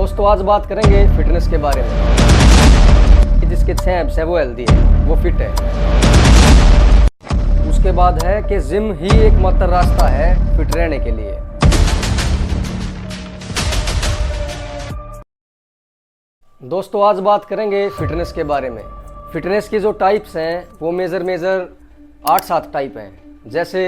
दोस्तों आज बात करेंगे फिटनेस के बारे में। जिसके 6 एब्स है वो हेल्दी है, वो फिट है। उसके बाद है कि जिम ही एकमात्र रास्ता है फिट रहने के लिए। दोस्तों आज बात करेंगे फिटनेस के बारे में। फिटनेस की जो टाइप्स हैं वो मेजर 8-7 टाइप हैं, जैसे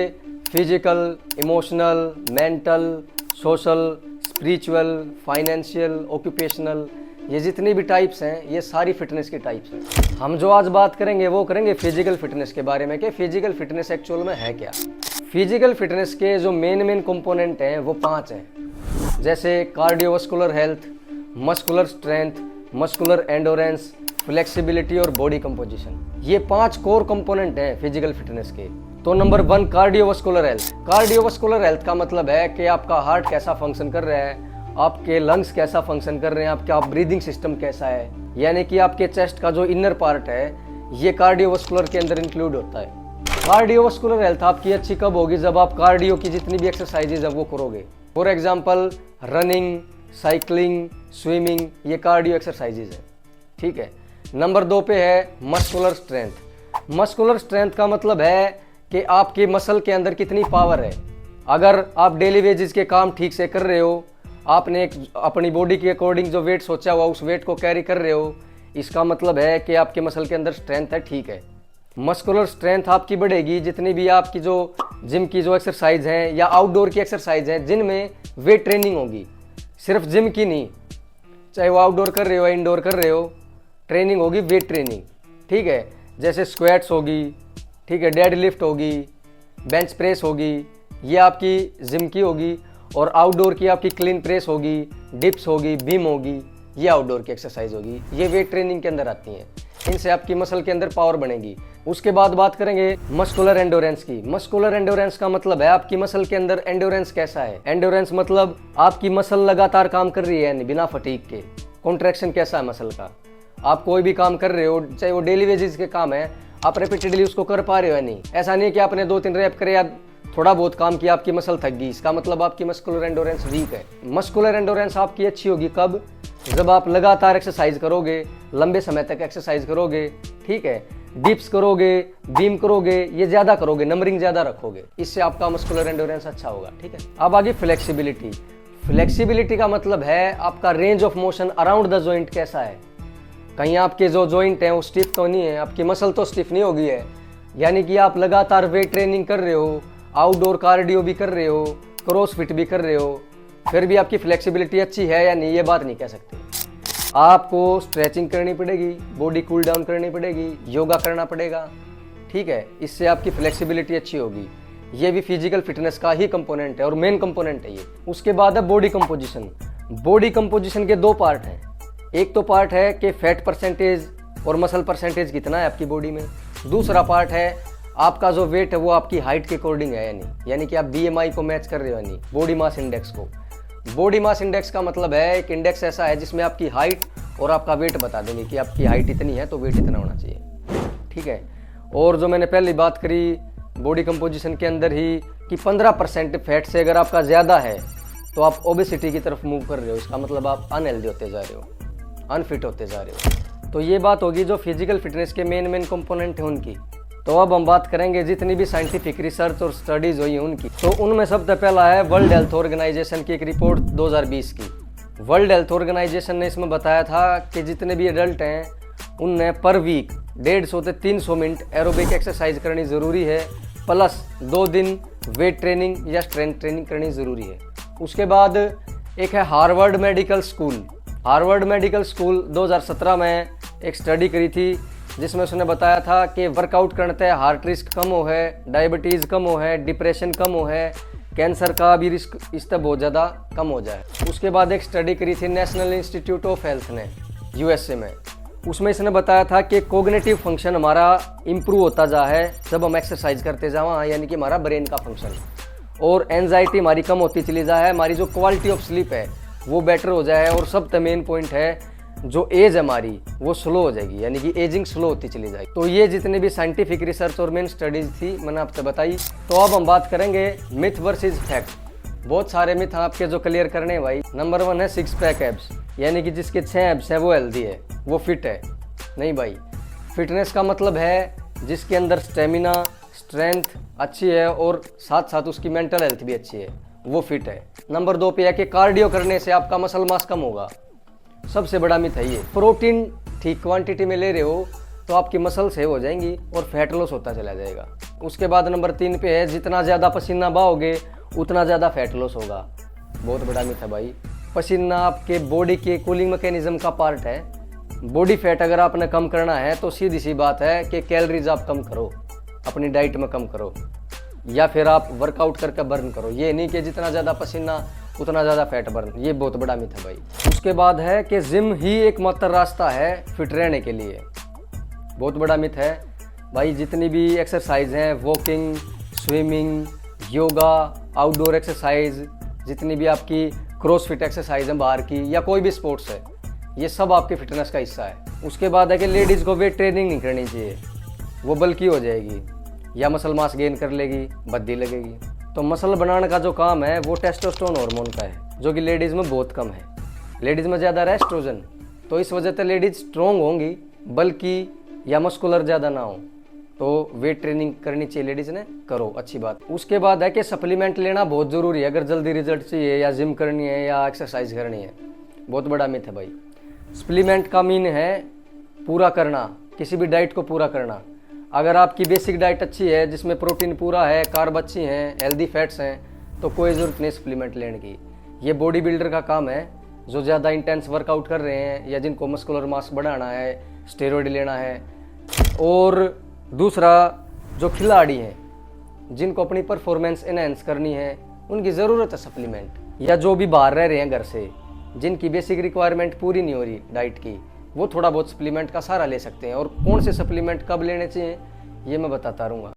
physical, emotional, mental, social, spiritual, financial, occupational, ये जितनी भी टाइप्स हैं ये सारी फिटनेस की टाइप्स हैं। हम जो आज बात करेंगे वो करेंगे फिजिकल फिटनेस के बारे में कि फिजिकल फिटनेस एक्चुअल में है क्या। फिजिकल फिटनेस के जो मेन कंपोनेंट हैं वो 5 हैं, जैसे cardiovascular health, muscular strength, muscular endurance, flexibility और बॉडी कंपोजिशन। ये 5 कोर कंपोनेंट हैं फिजिकल फिटनेस के। तो number 1 cardiovascular health. Cardiovascular health का मतलब है कि आपका हार्ट कैसा फंक्शन कर रहा है, आपके लंग्स कैसा फंक्शन कर रहे हैं, आपका ब्रीदिंग सिस्टम कैसा है, यानी कि आपके चेस्ट का जो इनर पार्ट है ये कार्डियोवास्कुलर के अंदर इंक्लूड होता है। कार्डियोवास्कुलर हेल्थ आपकी अच्छी कब होगी? जब आप कार्डियो की जितनी भी एक्सरसाइजेज है वो करोगे। For example running, cycling, swimming, ये कार्डियो एक्सरसाइजेज है, ठीक है। नंबर 2 पे है मस्कुलर स्ट्रेंथ। मस्कुलर स्ट्रेंथ का मतलब है कि आपके मसल के अंदर कितनी पावर है। अगर आप डेली वेजेस के काम ठीक से कर रहे हो, आपने एक अपनी बॉडी के अकॉर्डिंग जो वेट सोचा हुआ उस वेट को कैरी कर रहे हो, इसका मतलब है कि आपके मसल के अंदर स्ट्रेंथ है, ठीक है। मस्कुलर स्ट्रेंथ आपकी बढ़ेगी जितनी भी आपकी जो जिम की जो एक्सरसाइज हैं या आउटडोर की एक्सरसाइज हैं जिनमें वेट ट्रेनिंग होगी, सिर्फ जिम की नहीं, चाहे वो आउटडोर कर रहे हो या इंडोर कर रहे हो, ट्रेनिंग होगी वेट ट्रेनिंग, ठीक है। जैसे स्क्वाट्स होगी, ठीक है, डेड लिफ्ट होगी, बेंच प्रेस होगी, ये आपकी जिम की होगी। और आउटडोर की आपकी क्लीन प्रेस होगी, डिप्स होगी, बीम होगी, ये आउटडोर की एक्सरसाइज होगी, ये वेट ट्रेनिंग के अंदर आती हैं। इनसे आपकी मसल के अंदर पावर बनेगी। उसके बाद बात करेंगे मस्कुलर एंडोरेंस की। मस्कुलर एंडोरेंस का मतलब है आपकी मसल के अंदर एंडोरेंस कैसा है। एंडोरेंस मतलब आपकी मसल लगातार काम कर रही है यानी बिना फटीग के। कॉन्ट्रैक्शन कैसा है मसल का। आप कोई भी काम कर रहे हो, चाहे वो डेली वेजेस के काम है, आप रिपीटेडली उसको कर पा रहे हो या नहीं। ऐसा नहीं कि आपने 2-3 रैप करे या थोड़ा बहुत काम किया आपकी मसल थक गई, इसका मतलब आपकी मस्कुलर एंडोरेंस वीक है। मस्कुलर एंडोरेंस आपकी अच्छी होगी कब? जब आप लगातार एक्सरसाइज करोगे, लंबे समय तक एक्सरसाइज करोगे, ठीक है, डिप्स करोगे, बीम करोगे, ये ज्यादा करोगे, नंबरिंग ज्यादा रखोगे, इससे आपका मस्कुलर एंडोरेंस अच्छा होगा, ठीक है। अब आगे फ्लेक्सिबिलिटी। फ्लेक्सिबिलिटी का मतलब है आपका range of motion around the joint कैसा है। कहीं आपके जो जॉइंट हैं वो स्टिफ तो नहीं है, आपकी मसल तो स्टिफ नहीं होगी है, यानी कि आप लगातार वेट ट्रेनिंग कर रहे हो, आउटडोर कार्डियो भी कर रहे हो, क्रॉसफिट भी कर रहे हो, फिर भी आपकी फ्लेक्सिबिलिटी अच्छी है या नहीं, ये बात नहीं कह सकते। आपको स्ट्रेचिंग करनी पड़ेगी, बॉडी कूल डाउन करनी पड़ेगी, योगा करना पड़ेगा, ठीक है, इससे आपकी फ्लेक्सिबिलिटी अच्छी होगी। ये भी फिजिकल फिटनेस का ही कंपोनेंट है और मेन कंपोनेंट है ये। उसके बाद है बॉडी कंपोजिशन। बॉडी कंपोजिशन के 2 पार्ट हैं। एक तो पार्ट है कि फैट परसेंटेज और मसल परसेंटेज कितना है आपकी बॉडी में। दूसरा पार्ट है आपका जो वेट है वो आपकी हाइट के अकॉर्डिंग है यानी कि आप BMI को मैच कर रहे हो यानी बॉडी मास इंडेक्स को। बॉडी मास इंडेक्स का मतलब है एक इंडेक्स ऐसा है जिसमें आपकी हाइट और आपका वेट बता देंगे कि आपकी हाइट इतनी है तो वेट इतना होना चाहिए, ठीक है। और जो मैंने पहले बात करी बॉडी कंपोजिशन के अंदर ही कि 15% फैट से अगर आपका ज़्यादा है तो आप ओबेसिटी की तरफ मूव कर रहे हो, इसका मतलब आप अनहेल्दी होते जा रहे हो, अनफिट होते जा रहे हो। तो ये बात होगी जो फिजिकल फिटनेस के मेन कंपोनेंट है उनकी। तो अब हम बात करेंगे जितनी भी साइंटिफिक रिसर्च और स्टडीज हुई उनकी। तो उनमें सबसे पहला है वर्ल्ड हेल्थ ऑर्गेनाइजेशन की एक रिपोर्ट 2020 की। वर्ल्ड हेल्थ ऑर्गेनाइजेशन ने इसमें बताया था कि जितने भी एडल्ट हैं उनने पर वीक 150 से 300 मिनट एरोबिक एक्सरसाइज करनी ज़रूरी है, प्लस 2 दिन वेट ट्रेनिंग या स्ट्रेंथ ट्रेनिंग करनी ज़रूरी है। उसके बाद एक है Harvard medical school. Harvard medical school 2017 में एक स्टडी करी थी जिसमें उसने बताया था कि वर्कआउट करते हैं हार्ट रिस्क कम हो है, डायबिटीज़ कम हो है, डिप्रेशन कम हो है, कैंसर का भी रिस्क इससे बहुत ज़्यादा कम हो जाए। उसके बाद एक स्टडी करी थी नेशनल इंस्टीट्यूट ऑफ हेल्थ ने USA में। उसमें इसने बताया था कि कोग्निटिव फंक्शन हमारा इम्प्रूव होता जा है जब हम एक्सरसाइज करते जावा, यानी कि हमारा ब्रेन का फंक्शन, और एंजाइटी हमारी कम होती चली जाए, हमारी जो क्वालिटी ऑफ स्लीप है वो बेटर हो जाए, और सबसे मेन पॉइंट है जो एज हमारी वो स्लो हो जाएगी, यानी कि एजिंग स्लो होती चली जाएगी। तो ये जितने भी साइंटिफिक रिसर्च और मेन स्टडीज थी मैंने आपसे बताई। तो अब हम बात करेंगे मिथ वर्सेस फैक्ट। बहुत सारे मिथ आपके जो क्लियर करने हैं भाई। नंबर 1 है 6 पैक एब्स। यानी कि जिसके 6 एब्स हैं वो हेल्दी है, वो फिट है। नहीं भाई, फिटनेस का मतलब है जिसके अंदर स्टेमिना, स्ट्रेंथ अच्छी है और साथ साथ उसकी मेंटल हेल्थ भी अच्छी है, वो फिट है। नंबर 2 पे है कि कार्डियो करने से आपका मसल मास कम होगा। सबसे बड़ा मिथ है ये। प्रोटीन ठीक क्वांटिटी में ले रहे हो तो आपकी मसल सेव हो जाएंगी और फैट लॉस होता चला जाएगा। उसके बाद नंबर 3 पे है जितना ज़्यादा पसीना बहाओगे उतना ज़्यादा फैट लॉस होगा। बहुत बड़ा मिथ है भाई। पसीना आपके बॉडी के कूलिंग मैकेनिज्म का पार्ट है। बॉडी फैट अगर आपने कम करना है तो सीधी सी बात है कि कैलोरीज आप कम करो, अपनी डाइट में कम करो, या फिर आप वर्कआउट करके बर्न करो। ये नहीं कि जितना ज़्यादा पसीना उतना ज़्यादा फैट बर्न, ये बहुत बड़ा मिथ है भाई। उसके बाद है कि जिम ही एकमात्र रास्ता है फिट रहने के लिए। बहुत बड़ा मिथ है भाई। जितनी भी एक्सरसाइज हैं, walking, swimming, yoga, outdoor exercise, जितनी भी आपकी क्रॉसफिट एक्सरसाइज है बाहर की, या कोई भी स्पोर्ट्स है, ये सब आपके फिटनेस का हिस्सा है। उसके बाद है कि लेडीज़ को वेट ट्रेनिंग नहीं करनी चाहिए, वो बल्कि हो जाएगी या मसल मास गेन कर लेगी, बद्दी लगेगी। तो मसल बनाने का जो काम है वो टेस्टोस्टेरोन हार्मोन का है, जो कि लेडीज़ में बहुत कम है। लेडीज़ में ज़्यादा है एस्ट्रोजन, तो इस वजह से लेडीज़ स्ट्रॉन्ग होंगी, बल्कि या मस्कुलर ज़्यादा ना हो। तो वेट ट्रेनिंग करनी चाहिए लेडीज़ ने, करो, अच्छी बात। उसके बाद है कि सप्लीमेंट लेना बहुत ज़रूरी है अगर जल्दी रिजल्ट चाहिए, या जिम करनी है या एक्सरसाइज करनी है। बहुत बड़ा मिथ है भाई। सप्लीमेंट का मीन है पूरा करना, किसी भी डाइट को पूरा करना। अगर आपकी बेसिक डाइट अच्छी है, जिसमें प्रोटीन पूरा है, कार्ब अच्छी हैं, हेल्दी फैट्स हैं, तो कोई ज़रूरत नहीं सप्लीमेंट लेने की। ये बॉडी बिल्डर का काम है, जो ज़्यादा इंटेंस वर्कआउट कर रहे हैं या जिनको मस्कुलर मास बढ़ाना है, स्टेरॉइड लेना है। और दूसरा, जो खिलाड़ी हैं जिनको अपनी परफॉर्मेंस एनहेंस करनी है, उनकी ज़रूरत है सप्लीमेंट। या जो भी बाहर रह रहे हैं घर से, जिनकी बेसिक रिक्वायरमेंट पूरी नहीं हो रही डाइट की, वो थोड़ा बहुत सप्लीमेंट का सहारा ले सकते हैं। और कौन से सप्लीमेंट कब लेने चाहिए ये मैं बताता रहूँगा।